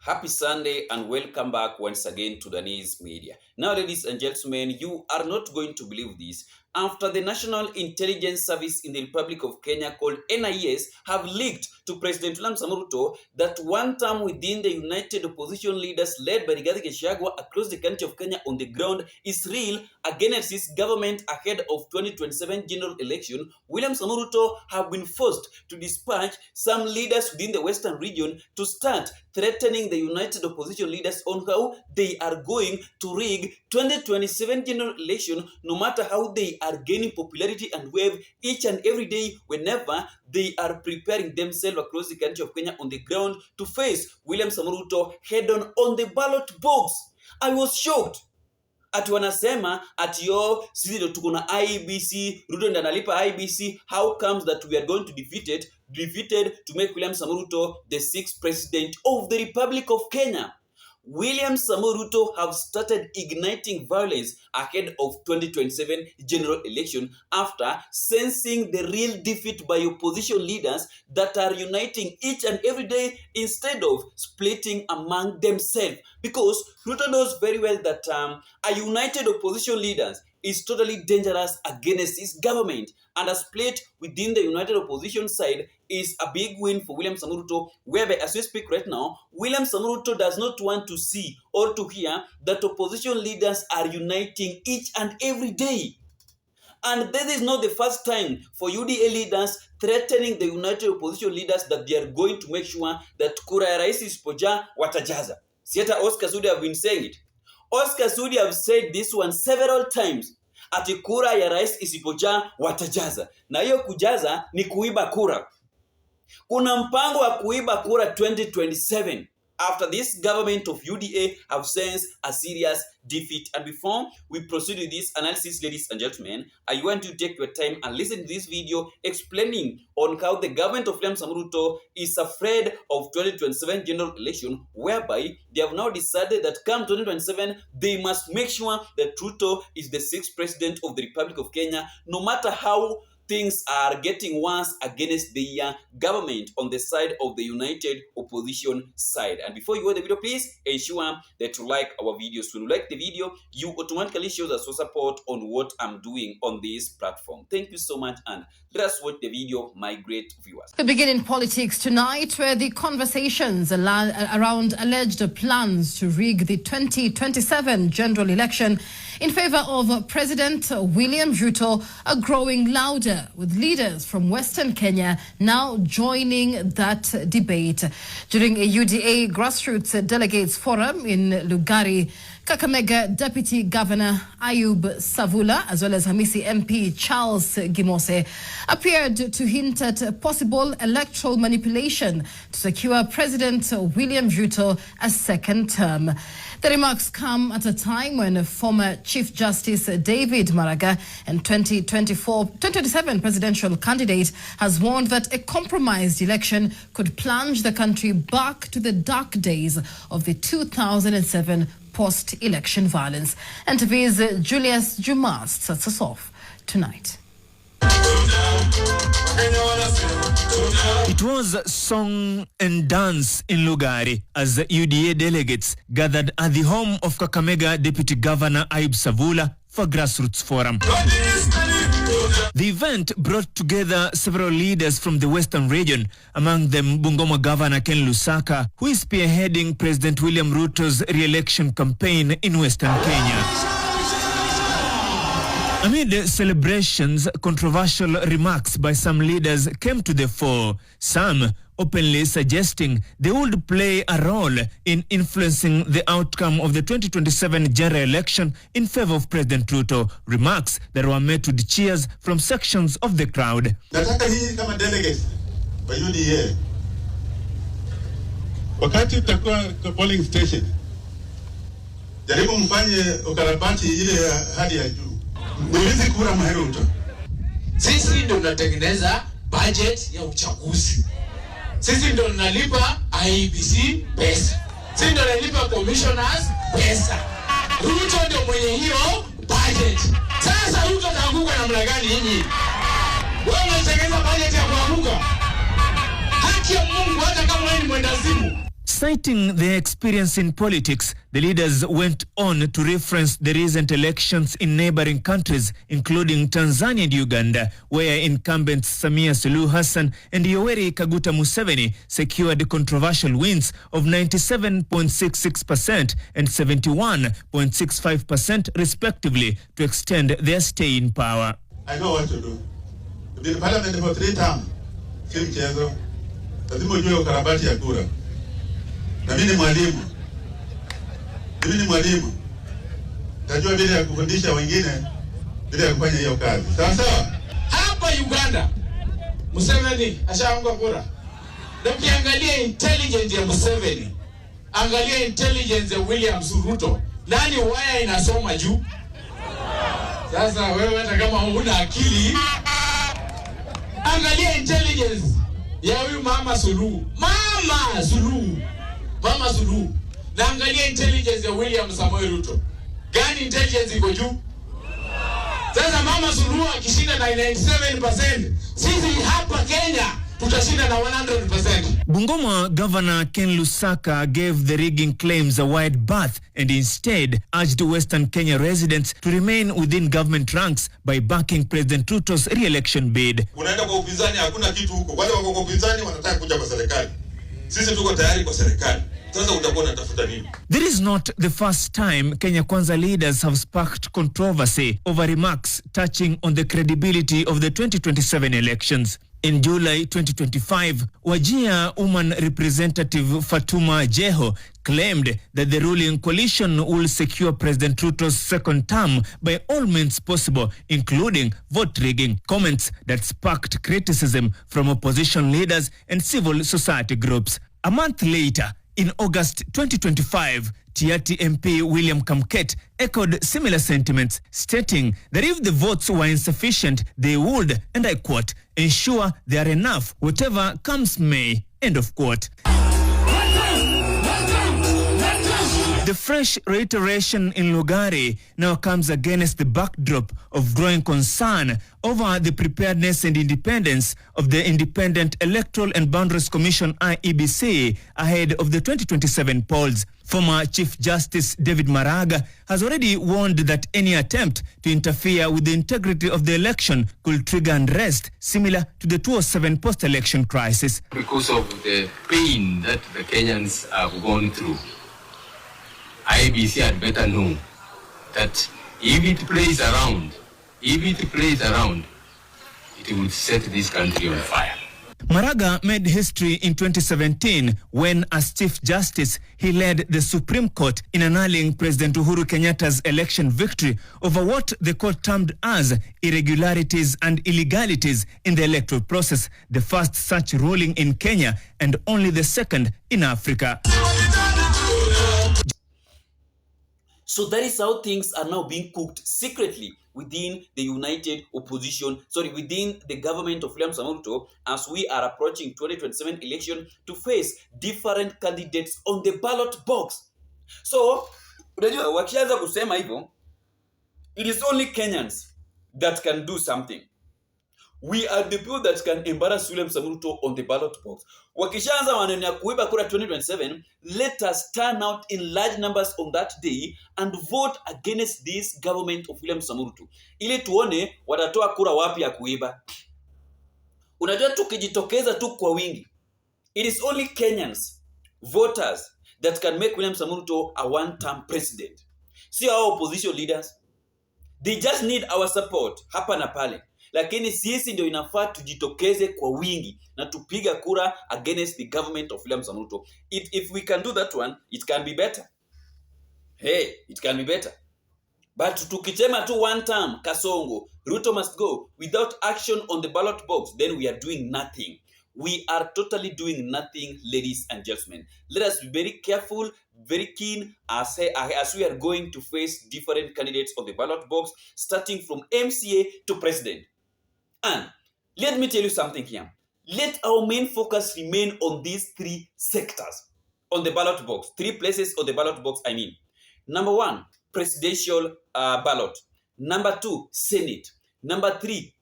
Happy Sunday and welcome back once again to the News Media. Now, ladies and gentlemen, you are not going to believe this. After the National Intelligence Service in the Republic of Kenya called NIS have leaked to President William Ruto that one term within the United Opposition leaders led by Rigathi Gachagua across the country of Kenya on the ground is real against his government ahead of 2027 general election, William Ruto have been forced to dispatch some leaders within the Western region to start threatening the United Opposition leaders on how they are going to rig 2027 general election, no matter how they are gaining popularity and wave each and every day whenever they are preparing themselves across the country of Kenya on the ground to face William Ruto head-on on the ballot box. I was shocked. Ati wanasema ati sisi ndo tuko na IBC, Ruto ndo analipa IBC. How comes that we are going to defeated to make William Ruto the 6th president of the Republic of Kenya? William Ruto have started igniting violence ahead of 2027 general election after sensing the real defeat by opposition leaders that are uniting each and every day instead of splitting among themselves. Because Ruto knows very well that a united opposition leaders is totally dangerous against his government, and a split within the united opposition side is a big win for William Ruto, whereby as we speak right now, William Ruto does not want to see or to hear that opposition leaders are uniting each and every day. And this is not the first time for UDA leaders threatening the united opposition leaders that they are going to make sure that kura ya rais isipoja watajaza. Sieta Oscar Sudi have been saying it. Oscar Sudi have said this one several times. Ati kura ya rais isipoja watajaza. Na hiyo kujaza ni kuiba kura. Kuna mpango wa kuiba kura 2027 after this government of UDA have sensed a serious defeat. And before we proceed with this analysis, ladies and gentlemen, I want you to take your time and listen to this video explaining on how the government of William Ruto is afraid of 2027 general election, whereby they have now decided that come 2027, they must make sure that Ruto is the 6th president of the Republic of Kenya, no matter how things are getting worse against the government on the side of the united opposition side. And before you watch the video, please ensure that you like our videos. When you like the video, you automatically show us your support on what I'm doing on this platform. Thank you so much, and let us watch the video, my great viewers. We begin in politics tonight, where the conversations around alleged plans to rig the 2027 general election in favor of President William Ruto are growing louder, with leaders from Western Kenya now joining that debate. During a UDA grassroots delegates forum in Lugari, Kakamega Deputy Governor Ayub Savula, as well as Hamisi MP Charles Gimose, appeared to hint at possible electoral manipulation to secure President William Ruto a second term. The remarks come at a time when former Chief Justice David Maraga and 2027 presidential candidate has warned that a compromised election could plunge the country back to the dark days of the 2007 post-election violence. And TV's Julius Jumas starts us off tonight. It was song and dance in Lugari as the UDA delegates gathered at the home of Kakamega Deputy Governor Ayub Savula for grassroots forum. The event brought together several leaders from the Western region, among them Bungoma Governor Ken Lusaka, who is spearheading President William Ruto's re-election campaign in Western Kenya. Amid celebrations, controversial remarks by some leaders came to the fore, some openly suggesting they would play a role in influencing the outcome of the 2027 general election in favor of President Ruto, remarks that were met with cheers from sections of the crowd. Nataka hii kama delegate wa UDA, wakati utakuwa polling station, jaribu mfanye ukarabati ile hadi ya juu. Ulizi kura Ruto. Sisi ndio tunatengeneza budget ya uchaguzi. Sisi ndio tunalipa IBC pesa. Sisi ndio tunalipa commissioners pesa. Ruto ndio mwenye hiyo budget. Sasa Ruto ataanguka namna gani nyinyi? Wewe unatengeneza budget ya kuanguka. Haki ya Mungu hata kama wewe ni mwendazimu. Citing their experience in politics, the leaders went on to reference the recent elections in neighboring countries, including Tanzania and Uganda, where incumbents Samia Suluhu Hassan and Yoweri Kaguta Museveni secured controversial wins of 97.66% and 71.65% respectively to extend their stay in power. I know what to do. I've been in parliament for 3 terms. Sio mchezo. Lazima ujue ukarabati ya kura. Na mimi ni mwalimu. Najua vile ya kufundisha wengine vile ya kufanya hiyo kazi. Sawa sawa? Hapa Uganda Museveni ashaanguka kura. Na ukiangalia intelligence ya Museveni, angalia intelligence ya William Ruto. Nani waya inasoma juu? Sasa wewe hata kama huna akili, angalia intelligence ya huyu Mama Suluhu. Na angalia intelligence ya William Samoei Ruto. Gani intelligence iko juu? Sasa Mama Suluhu akishinda na 97%, sisi hapa Kenya tutashinda na 100%. Bungoma Governor Ken Lusaka gave the rigging claims a wide berth and instead urged Western Kenya residents to remain within government ranks by backing President Ruto's re-election bid. Unaenda kwa upinzani hakuna kitu huko. Wale wako kwa upinzani wanataka kuja kwa serikali. Sisi tuko tayari kwa serikali. Sasa utakuwa unatafuta nini? This is not the first time Kenya Kwanza leaders have sparked controversy over remarks touching on the credibility of the 2027 elections. In July 2025, Wajir Woman Representative Fatuma Jeho claimed that the ruling coalition will secure President Ruto's second term by all means possible, including vote rigging, comments that sparked criticism from opposition leaders and civil society groups. A month later, in August 2025, Tiaty MP William Kamket echoed similar sentiments, stating that if the votes were insufficient, they would, and I quote, ensure they are enough, whatever comes may, end of quote. The fresh reiteration in Lugari now comes against the backdrop of growing concern over the preparedness and independence of the Independent Electoral and Boundaries Commission IEBC ahead of the 2027 polls. Former Chief Justice David Maraga has already warned that any attempt to interfere with the integrity of the election could trigger unrest similar to the 2007 post-election crisis. Because of the pain that the Kenyans have gone through, IEBC had better know that if it plays around, it will set this country on fire. Maraga made history in 2017 when, as Chief Justice, he led the Supreme Court in annulling President Uhuru Kenyatta's election victory over what the court termed as irregularities and illegalities in the electoral process, the first such ruling in Kenya and only the second in Africa. So that is how things are now being cooked secretly within the within the government of William Samoei Ruto as we are approaching 2027 election to face different candidates on the ballot box. So, unajua wakianza kusema hivyo, it is only Kenyans that can do something. We are the people that can embarrass William Samoei Ruto on the ballot box. Wakishaanza maneno ya kuiba kura 2027, let us turn out in large numbers on that day and vote against this government of William Samoei Ruto. Ili tuone watatoa kura wapi ya kuiba. Unajua tukijitokeza tu kwa wingi, it is only Kenyans, voters, that can make William Samoei Ruto a one-term president. See our opposition leaders, they just need our support hapa na pale. Lakini sisi ndio inafaa tujitokeze kwa wingi na tupiga kura against the government of William Samoei Ruto. If we can do that one, it can be better. Hey, it can be better. But tukichema tu one term, Kasongo, Ruto must go without action on the ballot box, then we are doing nothing. We are totally doing nothing, ladies and gentlemen. Let us be very careful, very keen as we are going to face different candidates on the ballot box, starting from MCA to president. And let me tell you something here. Let our main focus remain on these 3 sectors on the ballot box. 3 places on the ballot box, I mean. Number 1, presidential ballot. Number 2, Senate. Number 3,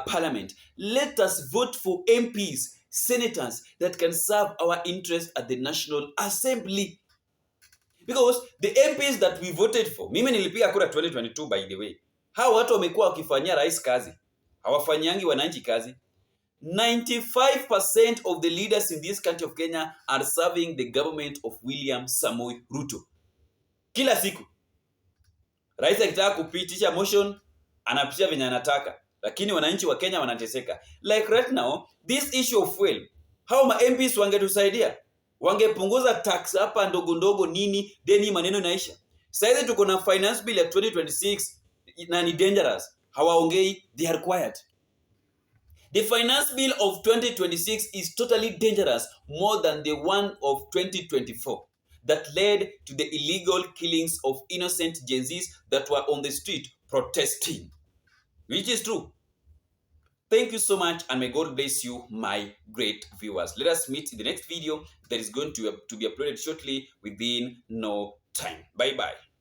Parliament. Let us vote for MPs senators that can serve our interest at the National Assembly. Because the MPs that we voted for, mimi nilipiga kura 2022 by the way. Hao watu wamekuwa wakifanyia rais kazi. Hawafanyangi wananchi kazi. 95% of the leaders in this country of Kenya are serving the government of William Samoei Ruto. Kila siku. Rais akitaka kupitisha motion, anapitisha venye anataka. Lakini wananchi wa Kenya wanateseka. Like right now, this issue of fuel, how ma MPs wangetusaidia? Wangepunguza tax hapa ndogo ndogo nini, deni maneno inaisha. Sasa tuko na finance bill ya 2026 na ni dangerous. Hawaongei, they are quiet. The finance bill of 2026 is totally dangerous, more than the one of 2024 that led to the illegal killings of innocent Gen Zs that were on the street protesting. Which is true. Thank you so much, and may God bless you, my great viewers. Let us meet in the next video that is going to be uploaded shortly within no time. Bye-bye.